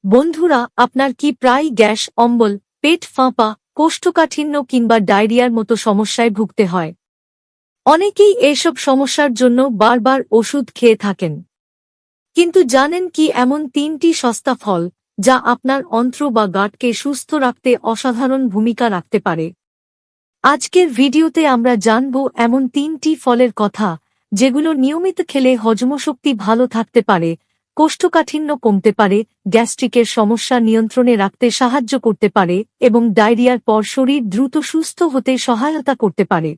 বন্ধুরা, আপনার কি প্রায় গ্যাস, অম্বল, পেট ফাঁপা, কোষ্ঠকাঠিন্য কিংবা ডায়রিয়ার মতো সমস্যায় ভুগতে হয়? অনেকেই এসব সমস্যার জন্য বারবার ওষুধ খেয়ে থাকেন। কিন্তু জানেন কি এমন 3টি সস্তা ফল যা আপনার অন্ত্র বা গাঁটকে সুস্থ রাখতে অসাধারণ ভূমিকা রাখতে পারে? আজকের ভিডিওতে আমরা জানব এমন 3টি ফলের কথা যেগুলো নিয়মিত খেলে হজমশক্তি ভালো থাকতে পারে, কোষ্ঠকাঠিন্য কমতে পারে, গ্যাস্ট্রিকের সমস্যা নিয়ন্ত্রণে রাখতে সাহায্য করতে পারে এবং ডায়রিয়ার পর শরীর দ্রুত সুস্থ হতে সহায়তা করতে পারে।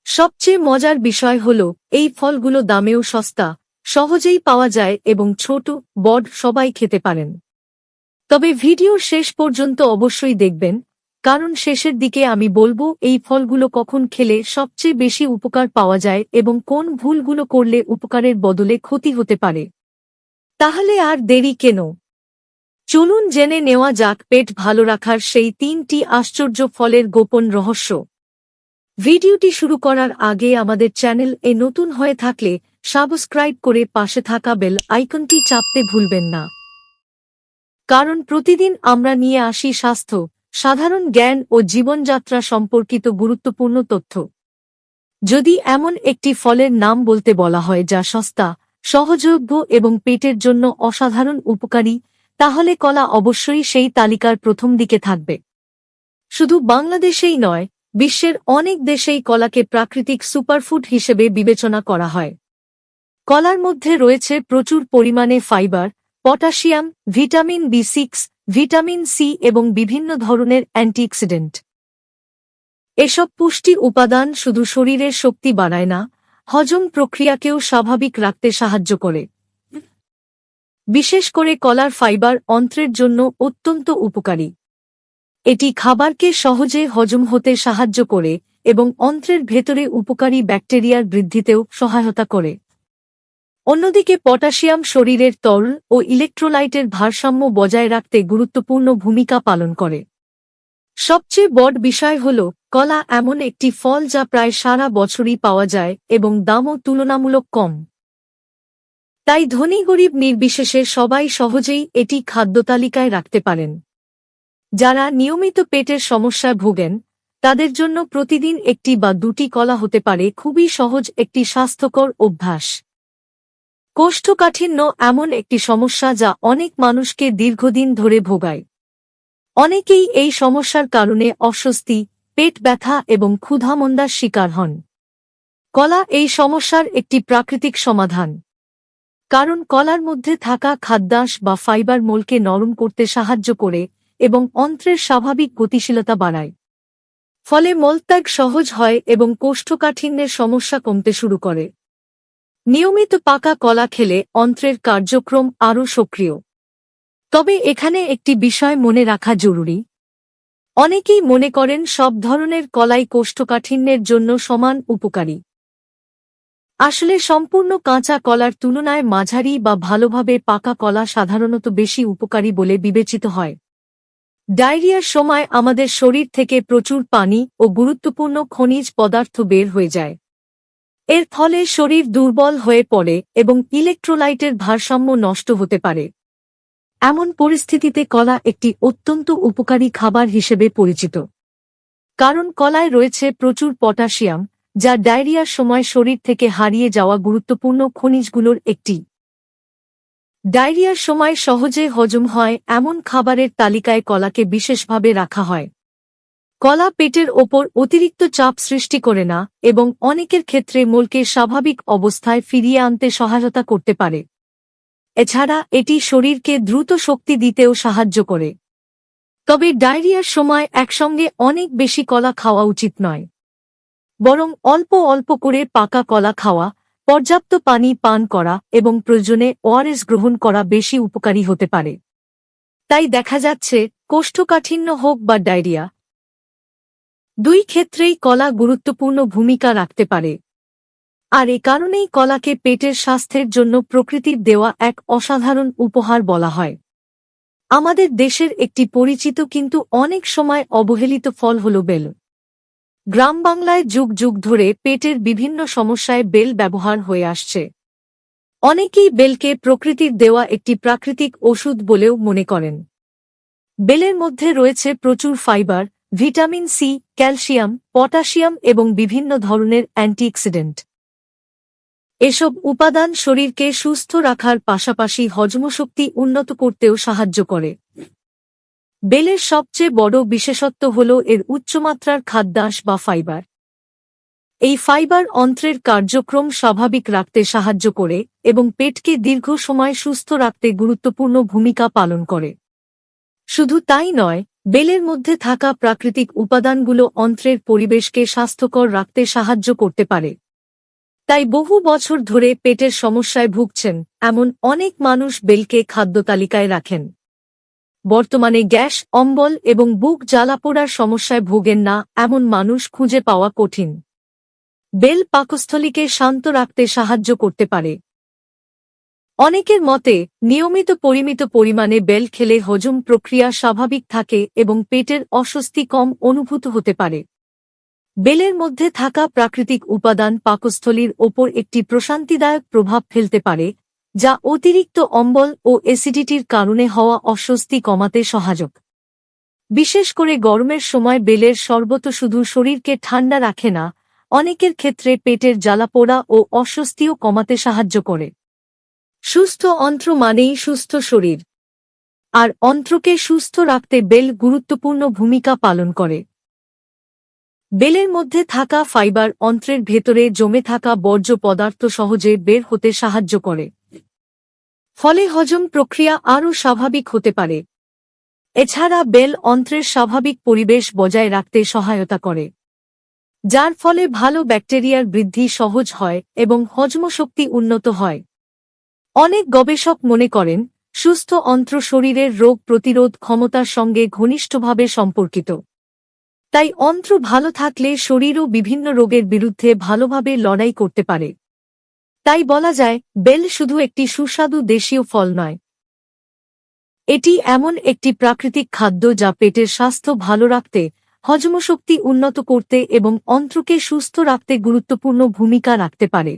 সবচেয়ে মজার বিষয় হল এই ফলগুলো দামেও সস্তা, সহজেই পাওয়া যায় এবং ছোট বড় সবাই খেতে পারেন। তবে ভিডিওর শেষ পর্যন্ত অবশ্যই দেখবেন, কারণ শেষের দিকে আমি বলবো এই ফলগুলো কখন খেলে সবচেয়ে বেশি উপকার পাওয়া যায় এবং কোন ভুলগুলো করলে উপকারের বদলে ক্ষতি হতে পারে। তাহলে আর দেরি কেন? চলুন জেনে নেওয়া যাক পেট ভালো রাখার সেই 3টি আশ্চর্য ফলের গোপন রহস্য। ভিডিওটি শুরু করার আগে আমাদের চ্যানেল নতুন হয়ে থাকলে সাবস্ক্রাইব করে পাশে থাকা বেল আইকনটি চাপতে ভুলবেন না, কারণ প্রতিদিন আমরা নিয়ে আসি স্বাস্থ্য, সাধারণ জ্ঞান ও জীবনযাত্রা সম্পর্কিত গুরুত্বপূর্ণ তথ্য। যদি এমন একটি ফলের নাম বলতে বলা হয় যা সস্তা, সহজলভ্য এবং পেটের জন্য অসাধারণ উপকারী, তাহলে কলা অবশ্যই সেই তালিকার প্রথম দিকে থাকবে। শুধু বাংলাদেশেই নয়, বিশ্বের অনেক দেশেই কলাকে প্রাকৃতিক সুপারফুড হিসেবে বিবেচনা করা হয়। কলার মধ্যে রয়েছে প্রচুর পরিমাণে fibre, potassium, vitamin B6, vitamin C এবং বিভিন্ন ধরনের অ্যান্টিঅক্সিডেন্ট। এসব পুষ্টি উপাদান শুধু শরীরের শক্তি বাড়ায় না, হজম প্রক্রিয়াকেও স্বাভাবিক রাখতে সাহায্য করে। বিশেষ করে কলার ফাইবার অন্ত্রের জন্য অত্যন্ত উপকারী। এটি খাবারকে সহজে হজম হতে সাহায্য করে এবং অন্ত্রের ভেতরে উপকারী ব্যাকটেরিয়ার বৃদ্ধিতেও সহায়তা করে। অন্যদিকে পটাশিয়াম শরীরের তরল ও ইলেক্ট্রোলাইটের ভারসাম্য বজায় রাখতে গুরুত্বপূর্ণ ভূমিকা পালন করে। সবচেয়ে বড় বিষয় হল, কলা এমন একটি ফল যা প্রায় সারা বছরই পাওয়া যায় এবং দামও তুলনামূলক কম। তাই ধনী গরিব নির্বিশেষে সবাই সহজেই এটি খাদ্যতালিকায় রাখতে পারেন। যারা নিয়মিত পেটের সমস্যায় ভোগেন, তাদের জন্য প্রতিদিন একটি বা দুটি কলা হতে পারে খুবই সহজ একটি স্বাস্থ্যকর অভ্যাস। কোষ্ঠকাঠিন্য এমন একটি সমস্যা যা অনেক মানুষকে দীর্ঘদিন ধরে ভোগায়। অনেকেই এই সমস্যার কারণে অস্বস্তি, পেট ব্যথা এবং ক্ষুধামন্দার শিকার হন। কলা এই সমস্যার একটি প্রাকৃতিক সমাধান, কারণ কলার মধ্যে থাকা খাদ্যাঁশ বা ফাইবার মলকে নরম করতে সাহায্য করে এবং অন্ত্রের স্বাভাবিক গতিশীলতা বাড়ায়। ফলে মলত্যাগ সহজ হয় এবং কোষ্ঠকাঠিন্যের সমস্যা কমতে শুরু করে। নিয়মিত পাকা কলা খেলে অন্ত্রের কার্যক্রম আরও সক্রিয়। তবে এখানে একটি বিষয় মনে রাখা জরুরি। অনেকেই মনে করেন সব ধরনের কলাই কোষ্ঠকাঠিন্যের জন্য সমান উপকারী। আসলে সম্পূর্ণ কাঁচা কলার তুলনায় মাঝারি বা ভালোভাবে পাকা কলা সাধারণত বেশি উপকারী বলে বিবেচিত হয়। ডায়রিয়ার সময় আমাদের শরীর থেকে প্রচুর পানি ও গুরুত্বপূর্ণ খনিজ পদার্থ বের হয়ে যায়। এর ফলে শরীর দুর্বল হয়ে পড়ে এবং ইলেক্ট্রোলাইটের ভারসাম্য নষ্ট হতে পারে। এমন পরিস্থিতিতে কলা একটি অত্যন্ত উপকারী খাবার হিসেবে পরিচিত, কারণ কলায় রয়েছে প্রচুর পটাশিয়াম, যা ডায়রিয়ার সময় শরীর থেকে হারিয়ে যাওয়া গুরুত্বপূর্ণ খনিজগুলোর একটি। ডায়রিয়ার সময় সহজে হজম হয় এমন খাবারের তালিকায় কলাকে বিশেষভাবে রাখা হয়। কলা পেটের ওপর অতিরিক্ত চাপ সৃষ্টি করে না এবং অনেকের ক্ষেত্রে মলকে স্বাভাবিক অবস্থায় ফিরিয়ে আনতে সহায়তা করতে পারে। এছাড়া এটি শরীরকে দ্রুত শক্তি দিতেও সাহায্য করে। তবে ডায়রিয়ার সময় একসঙ্গে অনেক বেশি কলা খাওয়া উচিত নয়। বরং অল্প অল্প করে পাকা কলা খাওয়া, পর্যাপ্ত পানি পান করা এবং প্রয়োজনে ওআরএস গ্রহণ করা বেশি উপকারী হতে পারে। তাই দেখা যাচ্ছে, কোষ্ঠকাঠিন্য হোক বা ডায়রিয়া, দুই ক্ষেত্রেই কলা গুরুত্বপূর্ণ ভূমিকা রাখতে পারে। আর এ কারণেই কলাকে পেটের স্বাস্থ্যের জন্য প্রকৃতির দেওয়া এক অসাধারণ উপহার বলা হয়। আমাদের দেশের একটি পরিচিত কিন্তু অনেক সময় অবহেলিত ফল হল বেল। গ্রাম বাংলায় যুগ যুগ ধরে পেটের বিভিন্ন সমস্যায় বেল ব্যবহার হয়ে আসছে। অনেকেই বেলকে প্রকৃতির দেওয়া একটি প্রাকৃতিক ওষুধ বলেও মনে করেন। বেলের মধ্যে রয়েছে প্রচুর fibre, vitamin C, calcium, potassium এবং বিভিন্ন ধরনের অ্যান্টিঅক্সিডেন্ট। এসব উপাদান শরীরকে সুস্থ রাখার পাশাপাশি হজমশক্তি উন্নত করতেও সাহায্য করে। বেলের সবচেয়ে বড় বিশেষত্ব হল এর উচ্চমাত্রার খাদ্যাঁশ বা ফাইবার। এই ফাইবার অন্ত্রের কার্যক্রম স্বাভাবিক রাখতে সাহায্য করে এবং পেটকে দীর্ঘ সময় সুস্থ রাখতে গুরুত্বপূর্ণ ভূমিকা পালন করে। শুধু তাই নয়, বেলের মধ্যে থাকা প্রাকৃতিক উপাদানগুলো অন্ত্রের পরিবেশকে স্বাস্থ্যকর রাখতে সাহায্য করতে পারে। তাই বহু বছর ধরে পেটের সমস্যায় ভুগছেন এমন অনেক মানুষ বেলকে খাদ্যতালিকায় রাখেন। বর্তমানে গ্যাস, অম্বল এবং বুক জ্বালাপোড়ার সমস্যায় ভোগেন না এমন মানুষ খুঁজে পাওয়া কঠিন। বেল পাকস্থলীকে শান্ত রাখতে সাহায্য করতে পারে। অনেকের মতে নিয়মিত পরিমিত পরিমাণে বেল খেলে হজম প্রক্রিয়া স্বাভাবিক থাকে এবং পেটের অস্বস্তি কম অনুভূত হতে পারে। বেলের মধ্যে থাকা প্রাকৃতিক উপাদান পাকস্থলীর ওপর একটি প্রশান্তিদায়ক প্রভাব ফেলতে পারে, যা অতিরিক্ত অম্বল ও অ্যাসিডিটির কারণে হওয়া অস্বস্তি কমাতে সহায়ক। বিশেষ করে গরমের সময় বেলের শরবত শুধু শরীরকে ঠান্ডা রাখে না, অনেকের ক্ষেত্রে পেটের জ্বালাপোড়া ও অস্বস্তিও কমাতে সাহায্য করে। সুস্থ অন্ত্র মানেই সুস্থ শরীর, আর অন্ত্রকে সুস্থ রাখতে বেল গুরুত্বপূর্ণ ভূমিকা পালন করে। বেলের মধ্যে থাকা ফাইবার অন্ত্রের ভেতরে জমে থাকা বর্জ্য পদার্থ সহজে বের হতে সাহায্য করে, ফলে হজম প্রক্রিয়া আরও স্বাভাবিক হতে পারে। এছাড়া বেল অন্ত্রের স্বাভাবিক পরিবেশ বজায় রাখতে সহায়তা করে, যার ফলে ভালো ব্যাকটেরিয়ার বৃদ্ধি সহজ হয় এবং হজমশক্তি উন্নত হয়। অনেক গবেষক মনে করেন সুস্থ অন্ত্র শরীরের রোগ প্রতিরোধ ক্ষমতার সঙ্গে ঘনিষ্ঠভাবে সম্পর্কিত। তাই অন্ত্র ভালো থাকলে শরীরও বিভিন্ন রোগের বিরুদ্ধে ভালোভাবে লড়াই করতে পারে। তাই বলা যায় বেল শুধু একটি সুস্বাদু দেশীয় ফল নয়, এটি এমন একটি প্রাকৃতিক খাদ্য যা পেটের স্বাস্থ্য ভালো রাখতে, হজমশক্তি উন্নত করতে এবং অন্ত্রকে সুস্থ রাখতে গুরুত্বপূর্ণ ভূমিকা রাখতে পারে।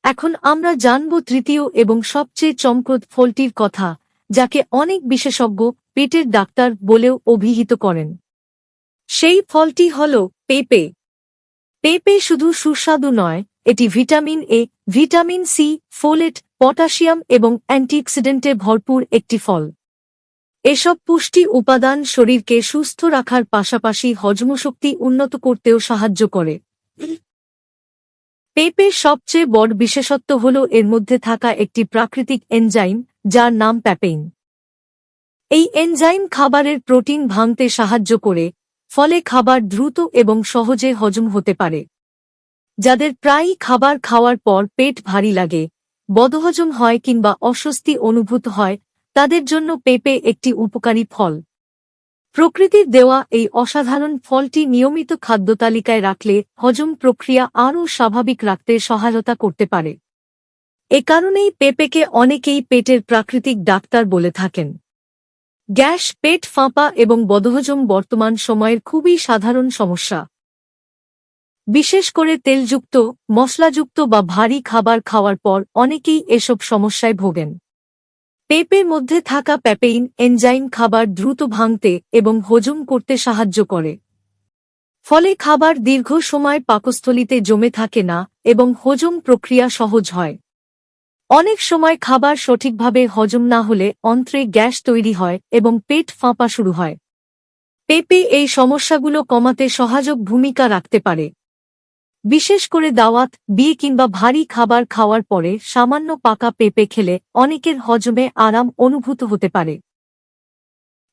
এখন আমরা জানব তৃতীয় এবং সবচেয়ে চমকপ্রদ ফলটির কথা, যাকে অনেক বিশেষজ্ঞ পেটের ডাক্তার বলেও অভিহিত করেন। সেই ফলটি হল পেঁপে। পেঁপে শুধু সুস্বাদু নয়, এটি vitamin A, vitamin C, folate, potassium এবং অ্যান্টিঅক্সিডেন্টে ভরপুর একটি ফল। এসব পুষ্টি উপাদান শরীরকে সুস্থ রাখার পাশাপাশি হজমশক্তি উন্নত করতেও সাহায্য করে। পেঁপের সবচেয়ে বড় বিশেষত্ব হল এর মধ্যে থাকা একটি প্রাকৃতিক এনজাইম, যার নাম প্যাপেইন। এই এনজাইম খাবারের প্রোটিন ভাঙতে সাহায্য করে, ফলে খাবার দ্রুত এবং সহজে হজম হতে পারে। যাদের প্রায়ই খাবার খাওয়ার পর পেট ভারী লাগে, বদহজম হয় কিংবা অস্বস্তি অনুভূত হয়, তাদের জন্য পেঁপে একটি উপকারী ফল। প্রকৃতির দেওয়া এই অসাধারণ ফলটি নিয়মিত খাদ্যতালিকায় রাখলে হজম প্রক্রিয়া আরও স্বাভাবিক রাখতে সহায়তা করতে পারে। এ কারণেই পেঁপেকে অনেকেই পেটের প্রাকৃতিক ডাক্তার বলে থাকেন। গ্যাস, পেট ফাঁপা এবং বদহজম বর্তমান সময়ের খুবই সাধারণ সমস্যা। বিশেষ করে তেলযুক্ত, মশলাযুক্ত বা ভারী খাবার খাওয়ার পর অনেকেই এসব সমস্যায় ভোগেন। পেঁপের মধ্যে থাকা প্যাপেইন এনজাইম খাবার দ্রুত ভাঙতে এবং হজম করতে সাহায্য করে। ফলে খাবার দীর্ঘ সময় পাকস্থলীতে জমে থাকে না এবং হজম প্রক্রিয়া সহজ হয়। অনেক সময় খাবার সঠিকভাবে হজম না হলে অন্ত্রে গ্যাস তৈরি হয় এবং পেট ফাঁপা শুরু হয়। পেঁপে এই সমস্যাগুলো কমাতে সহায়ক ভূমিকা রাখতে পারে। বিশেষ করে দাওয়াত, বিয়ে কিংবা ভারী খাবার খাওয়ার পরে সামান্য পাকা পেঁপে খেলে অনেকের হজমে আরাম অনুভূত হতে পারে।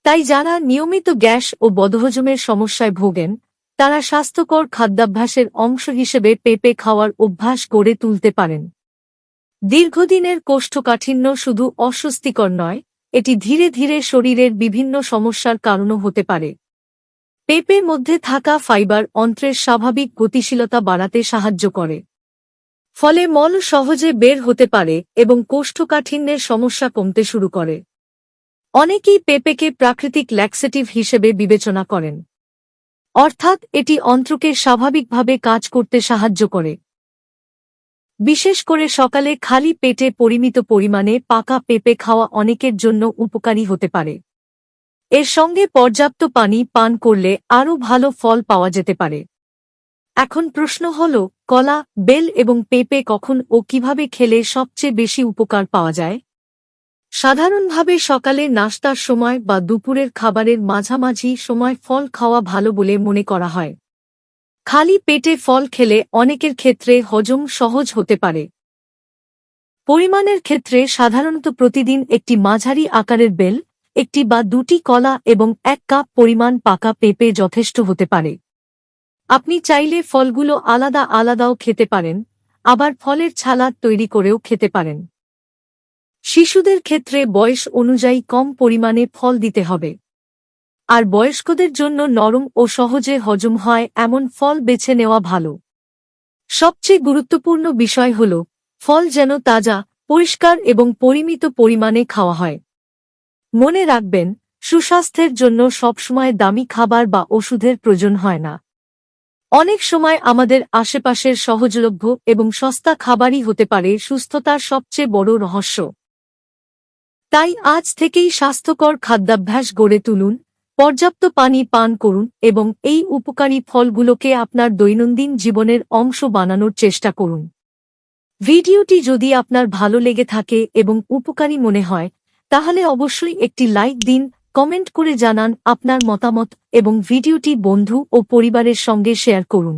তাই যারা নিয়মিত গ্যাস ও বদহজমের সমস্যায় ভোগেন, তারা স্বাস্থ্যকর খাদ্যাভ্যাসের অংশ হিসেবে পেঁপে খাওয়ার অভ্যাস গড়ে তুলতে পারেন। দীর্ঘদিনের কোষ্ঠকাঠিন্য শুধু অস্বস্তিকর নয়, এটি ধীরে ধীরে শরীরের বিভিন্ন সমস্যার কারণও হতে পারে। পেঁপের মধ্যে থাকা ফাইবার অন্ত্রের স্বাভাবিক গতিশীলতা বাড়াতে সাহায্য করে, ফলে মল সহজে বের হতে পারে এবং কোষ্ঠকাঠিন্যের সমস্যা কমতে শুরু করে। অনেকেই পেঁপেকে প্রাকৃতিক ল্যাক্সেটিভ হিসেবে বিবেচনা করেন, অর্থাৎ এটি অন্ত্রকে স্বাভাবিকভাবে কাজ করতে সাহায্য করে। বিশেষ করে সকালে খালি পেটে পরিমিত পরিমাণে পাকা পেঁপে খাওয়া অনেকের জন্য উপকারী হতে পারে। এর সঙ্গে পর্যাপ্ত পানি পান করলে আরও ভালো ফল পাওয়া যেতে পারে। এখন প্রশ্ন হল, কলা, বেল এবং পেঁপে কখন ও কিভাবে খেলে সবচেয়ে বেশি উপকার পাওয়া যায়? সাধারণভাবে সকালে নাশতার সময় বা দুপুরের খাবারের মাঝামাঝি সময় ফল খাওয়া ভালো বলে মনে করা হয়। খালি পেটে ফল খেলে অনেকের ক্ষেত্রে হজম সহজ হতে পারে। পরিমাণের ক্ষেত্রে সাধারণত প্রতিদিন একটি মাঝারি আকারের বেল, একটি বা দুটি কলা এবং 1 কাপ পরিমাণ পাকা পেঁপে যথেষ্ট হতে পারে। আপনি চাইলে ফলগুলো আলাদা আলাদাও খেতে পারেন, আবার ফলের ছালা তৈরি করেও খেতে পারেন। শিশুদের ক্ষেত্রে বয়স অনুযায়ী কম পরিমাণে ফল দিতে হবে। আর বয়স্কদের জন্য নরম ও সহজে হজম হয় এমন ফল বেছে নেওয়া ভালো। সবচেয়ে গুরুত্বপূর্ণ বিষয় হল, ফল যেন তাজা, পরিষ্কার এবং পরিমিত পরিমাণে খাওয়া হয়। মনে রাখবেন, সুস্বাস্থ্যের জন্য সবসময় দামি খাবার বা ওষুধের প্রয়োজন হয় না। অনেক সময় আমাদের আশেপাশের সহজলভ্য এবং সস্তা খাবারই হতে পারে সুস্থতার সবচেয়ে বড় রহস্য। তাই আজ থেকেই স্বাস্থ্যকর খাদ্যাভ্যাস গড়ে তুলুন, পর্যাপ্ত পানি পান করুন এবং এই উপকারী ফলগুলোকে আপনার দৈনন্দিন জীবনের অংশ বানানোর চেষ্টা করুন। ভিডিওটি যদি আপনার ভালো লেগে থাকে এবং উপকারী মনে হয়, তাহলে অবশ্যই একটি লাইক দিন, কমেন্ট করে জানান আপনার মতামত এবং ভিডিওটি বন্ধু ও পরিবারের সঙ্গে শেয়ার করুন।